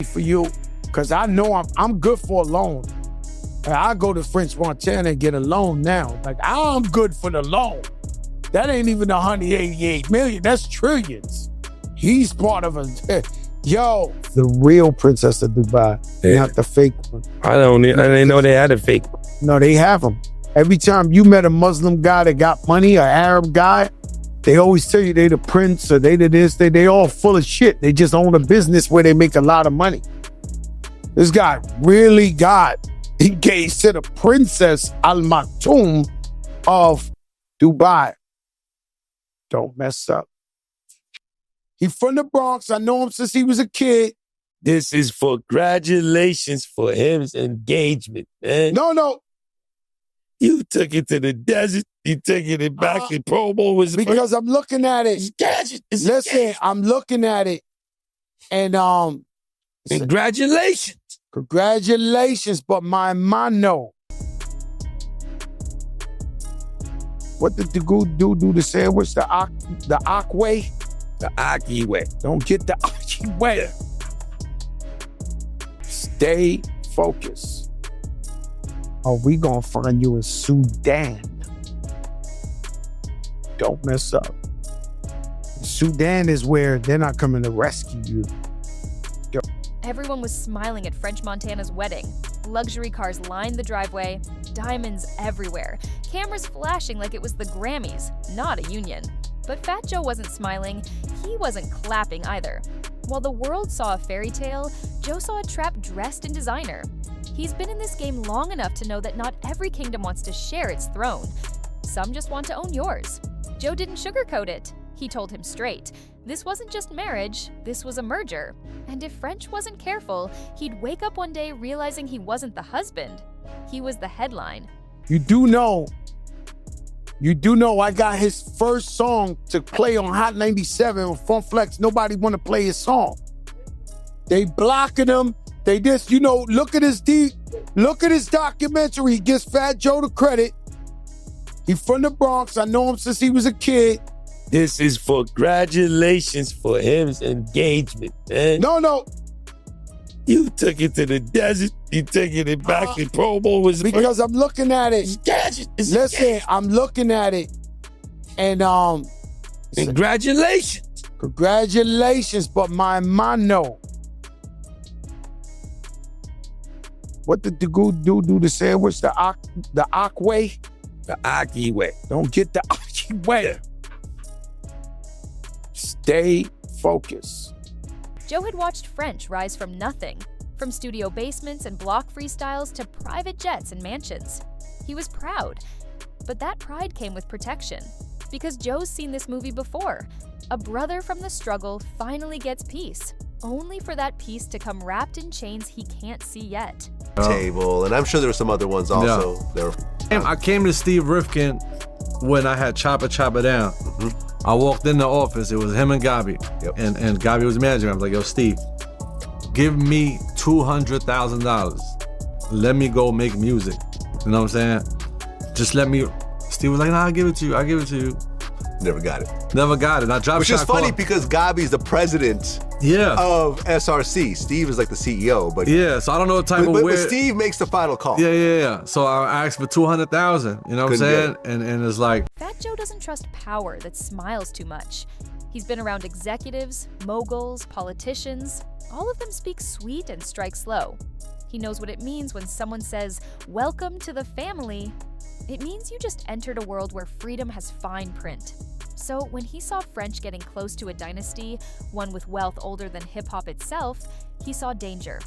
for you, because I know I'm good for a loan. I go to French Montana and get a loan now. Like, I'm good for the loan. That ain't even 188 million. That's trillions. He's part of a... Yo, the real princess of Dubai, not the fake one. I didn't know they had a fake. No, they have them. Every time you met a Muslim guy that got money, an Arab guy, they always tell you they the prince or they the this, they all full of shit. They just own a business where they make a lot of money. This guy really got engaged to the Princess Al Maktoum of Dubai. Don't mess up. He from the Bronx. I know him since he was a kid. This is for congratulations for his engagement, man. No. You took it to the desert. You taking it back to promo. Was because I'm looking at it. Listen, I'm looking at it. And congratulations. Congratulations, but my mano. What did the good dude do the sandwich? The Ak way? The Aki way. Don't get the Aki way. Stay focused. Or we gonna find you in Sudan. Don't mess up. Sudan is where they're not coming to rescue you. Yo. Everyone was smiling at French Montana's wedding. Luxury cars lined the driveway, diamonds everywhere, cameras flashing like it was the Grammys, not a union. But Fat Joe wasn't smiling, he wasn't clapping either. While the world saw a fairy tale, Joe saw a trap dressed in designer. He's been in this game long enough to know that not every kingdom wants to share its throne. Some just want to own yours. Joe didn't sugarcoat it. He told him straight. This wasn't just marriage, this was a merger. And if French wasn't careful, he'd wake up one day realizing he wasn't the husband. He was the headline. You do know I got his first song to play on Hot 97 with Funk Flex. Nobody want to play his song. They blocking him. They just, look at his documentary. He gives Fat Joe the credit. He from the Bronx. I know him since he was a kid. This is for congratulations for his engagement, man. No. You took it to the desert. You taking it back to promo. Was because I'm looking at it. Listen, I'm looking at it. And congratulations. Congratulations, but my mano. What did the good dude do the sandwich? The Ak way? The Aki way. Don't get the Aki way. Stay focused. Joe had watched French rise from nothing, from studio basements and block freestyles to private jets and mansions. He was proud, but that pride came with protection, because Joe's seen this movie before. A brother from the struggle finally gets peace, only for that peace to come wrapped in chains he can't see yet. Table, and I'm sure there were some other ones also. Yeah. I came to Steve Rifkin when I had Chopper Down. Mm-hmm. I walked in the office, it was him and Gabi. Yep. And Gabi was managing. I was like, yo, Steve, give me $200,000. Let me go make music. You know what I'm saying? Just let me. Steve was like, nah, I'll give it to you. Never got it. And I dropped. Which is funny because Gabi's the president of SRC. Steve is like the CEO, but so I don't know what type of but Steve makes the final call. Yeah. So I asked for $200,000. You know what I'm saying? And it's like Fat Joe doesn't trust power that smiles too much. He's been around executives, moguls, politicians. All of them speak sweet and strike slow. He knows what it means when someone says, "Welcome to the family." It means you just entered a world where freedom has fine print. So when he saw French getting close to a dynasty, one with wealth older than hip-hop itself, he saw danger.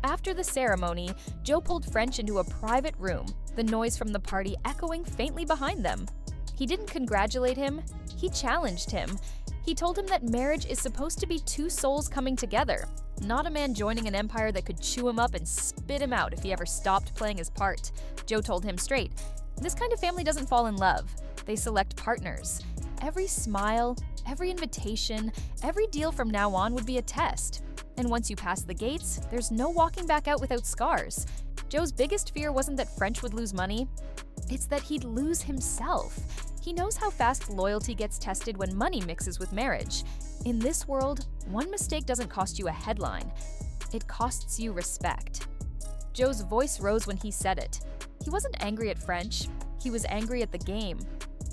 After the ceremony, Joe pulled French into a private room, the noise from the party echoing faintly behind them. He didn't congratulate him, he challenged him. He told him that marriage is supposed to be two souls coming together, not a man joining an empire that could chew him up and spit him out if he ever stopped playing his part. Joe told him straight, this kind of family doesn't fall in love. They select partners. Every smile, every invitation, every deal from now on would be a test. And once you pass the gates, there's no walking back out without scars. Joe's biggest fear wasn't that French would lose money. It's that he'd lose himself. He knows how fast loyalty gets tested when money mixes with marriage. In this world, one mistake doesn't cost you a headline. it costs you respect. Joe's voice rose when he said it. He wasn't angry at French, he was angry at the game.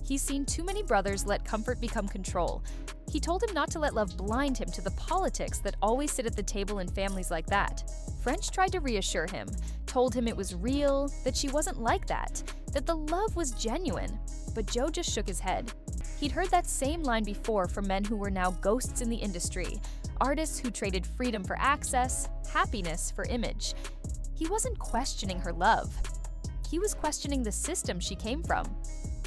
He's seen too many brothers let comfort become control. He told him not to let love blind him to the politics that always sit at the table in families like that. French tried to reassure him, told him it was real, that she wasn't like that the love was genuine. But Joe just shook his head. He'd heard that same line before from men who were now ghosts in the industry, artists who traded freedom for access, happiness for image. He wasn't questioning her love. He was questioning the system she came from.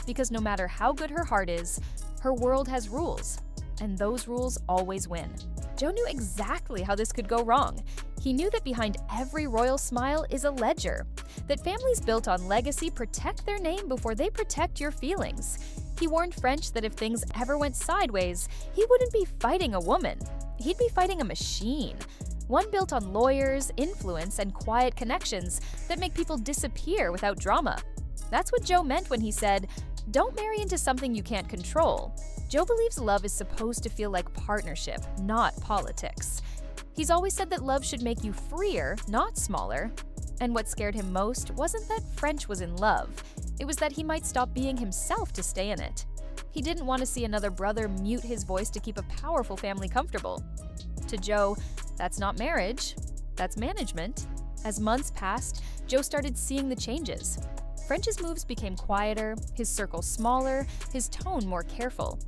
Because no matter how good her heart is, her world has rules, and those rules always win. Joe knew exactly how this could go wrong. He knew that behind every royal smile is a ledger, that families built on legacy protect their name before they protect your feelings. He warned French that if things ever went sideways, he wouldn't be fighting a woman. He'd be fighting a machine. One built on lawyers, influence, and quiet connections that make people disappear without drama. That's what Joe meant when he said, "Don't marry into something you can't control." Joe believes love is supposed to feel like partnership, not politics. He's always said that love should make you freer, not smaller. And what scared him most wasn't that French was in love. It was that he might stop being himself to stay in it. He didn't want to see another brother mute his voice to keep a powerful family comfortable. To Joe, that's not marriage, that's management. As months passed, Joe started seeing the changes. French's moves became quieter, his circle smaller, his tone more careful.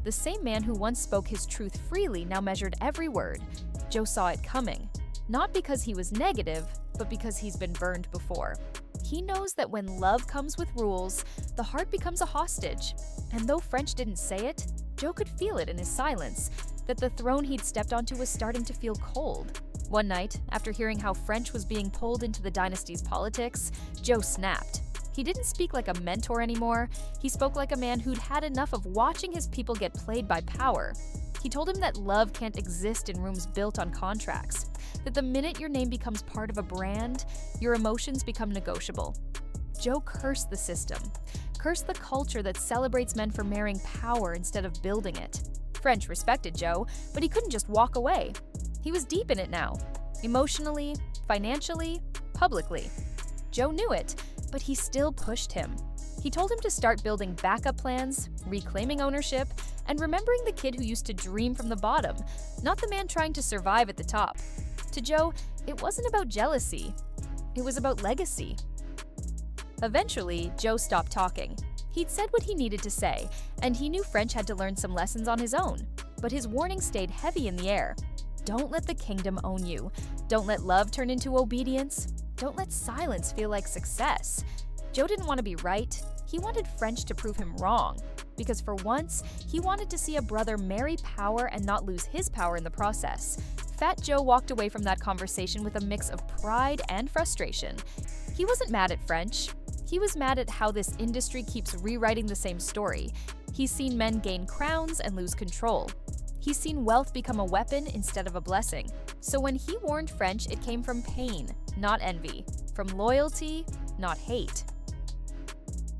The same man who once spoke his truth freely now measured every word. Joe saw it coming, not because he was negative, but because he's been burned before. He knows that when love comes with rules, the heart becomes a hostage. And though French didn't say it, Joe could feel it in his silence, that the throne he'd stepped onto was starting to feel cold. One night, after hearing how French was being pulled into the dynasty's politics, Joe snapped. He didn't speak like a mentor anymore. He spoke like a man who'd had enough of watching his people get played by power. He told him that love can't exist in rooms built on contracts, that the minute your name becomes part of a brand, your emotions become negotiable. Joe cursed the system, cursed the culture that celebrates men for marrying power instead of building it. French respected Joe, but he couldn't just walk away. He was deep in it now, emotionally, financially, publicly. Joe knew it, but he still pushed him. He told him to start building backup plans, reclaiming ownership, and remembering the kid who used to dream from the bottom, not the man trying to survive at the top. To Joe, it wasn't about jealousy. It was about legacy. Eventually, Joe stopped talking. He'd said what he needed to say, and he knew French had to learn some lessons on his own. But his warning stayed heavy in the air. Don't let the kingdom own you. Don't let love turn into obedience. Don't let silence feel like success. Joe didn't want to be right. He wanted French to prove him wrong. Because for once, he wanted to see a brother marry power and not lose his power in the process. Fat Joe walked away from that conversation with a mix of pride and frustration. He wasn't mad at French. He was mad at how this industry keeps rewriting the same story. He's seen men gain crowns and lose control. He's seen wealth become a weapon instead of a blessing. So when he warned French, it came from pain, not envy. From loyalty, not hate.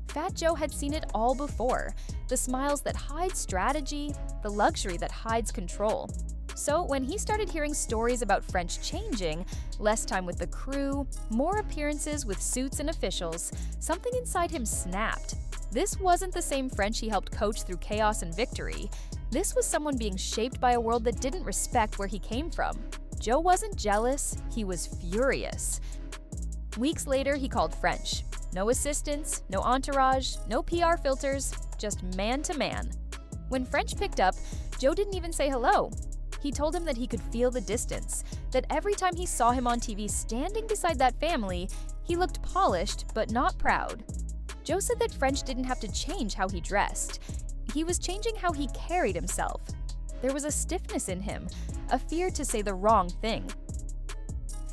Fat Joe had seen it all before. The smiles that hide strategy, the luxury that hides control. So when he started hearing stories about French changing, less time with the crew, more appearances with suits and officials, something inside him snapped. This wasn't the same French he helped coach through chaos and victory. This was someone being shaped by a world that didn't respect where he came from. Joe wasn't jealous, he was furious. Weeks later, he called French. No assistants, no entourage, no PR filters, just man to man. When French picked up, Joe didn't even say hello. He told him that he could feel the distance, that every time he saw him on TV standing beside that family, he looked polished but not proud. Joe said that French didn't have to change how he dressed. He was changing how he carried himself. There was a stiffness in him, a fear to say the wrong thing.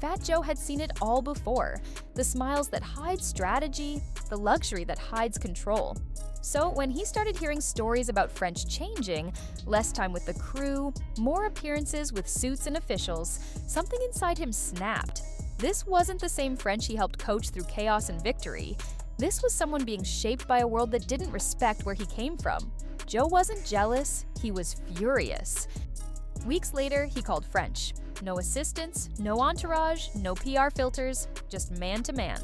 Fat Joe had seen it all before, the smiles that hide strategy, the luxury that hides control. So when he started hearing stories about French changing, less time with the crew, more appearances with suits and officials, something inside him snapped. This wasn't the same French he helped coach through chaos and victory. This was someone being shaped by a world that didn't respect where he came from. Joe wasn't jealous, he was furious. Weeks later, he called French. No assistants, no entourage, no PR filters, just man to man.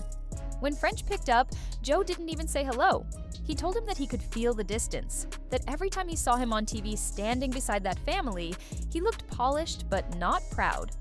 When French picked up, Joe didn't even say hello. He told him that he could feel the distance, that every time he saw him on TV standing beside that family, he looked polished but not proud.